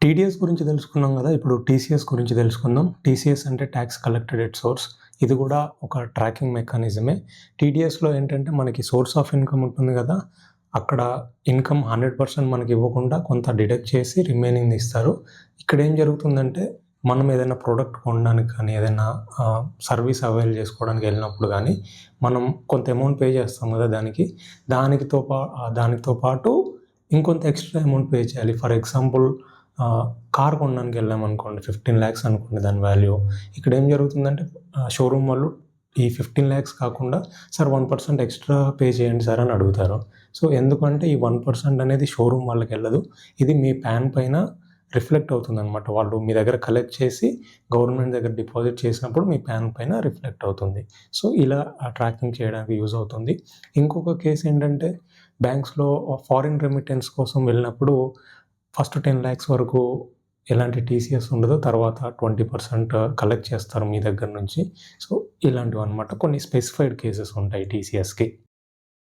TDS గురించి తెలుసుకున్నాం కదా! ఇప్పుడు టీసీఎస్ గురించి తెలుసుకుందాం. టీసీఎస్ అంటే టాక్స్ కలెక్టెడ్ ఎట్ సోర్స్. ఇది కూడా ఒక ట్రాకింగ్ మెకానిజమే. టీడీఎస్‌లో ఏంటంటే మనకి సోర్స్ ఆఫ్ ఇన్‌కమ్ ఉంటుంది కదా! అక్కడ ఇన్‌కమ్ 100% మనకి ఇవ్వకుండా కొంత డిడక్ట్ చేసి రిమైనింగ్‌ది ఇస్తారు. ఇక్కడ ఏం జరుగుతుందంటే మనం ఏదైనా ప్రొడక్ట్ కొనడానికి కానీ, ఏదైనా సర్వీస్ అవైల్ చేసుకోవడానికి వెళ్ళినప్పుడు గానీ, మనం కొంత అమౌంట్ పే చేస్తాం కదా దానికి. దానితో పాటు ఇంకొంత ఎక్స్‌ట్రా అమౌంట్ పే చేయాలి. ఫర్ ఎగ్జాంపుల్ కార్ కొనడానికి వెళ్ళామనుకోండి, 15,00,000 అనుకోండి దాని వాల్యూ. ఇక్కడ ఏం జరుగుతుందంటే షోరూమ్ వాళ్ళు ఈ 15,00,000 కాకుండా సార్ 1% ఎక్స్ట్రా పే చేయండి సార్ అని అడుగుతారు. సో ఎందుకంటే ఈ 1% అనేది షోరూమ్ వాళ్ళకెళ్ళదు. ఇది మీ పాన్ పైన రిఫ్లెక్ట్ అవుతుందనమాట. వాళ్ళు మీ దగ్గర కలెక్ట్ చేసి గవర్నమెంట్ దగ్గర డిపాజిట్ చేసినప్పుడు మీ పాన్ పైన రిఫ్లెక్ట్ అవుతుంది. సో ఇలా ట్రాకింగ్ చేయడానికి యూజ్ అవుతుంది. ఇంకొక కేస్ ఏంటంటే బ్యాంక్స్‌లో ఫారిన్ రెమిటెన్స్ కోసం వెళ్ళినప్పుడు ఫస్ట్ 10,00,000 వరకు ఎలాంటి టీసీఎస్ ఉండదు. తర్వాత 20% కలెక్ట్ చేస్తారు మీ దగ్గర నుంచి. సో ఇలాంటివన్నమాట. కొన్ని స్పెసిఫైడ్ కేసెస్ ఉంటాయి టీసీఎస్‌కి.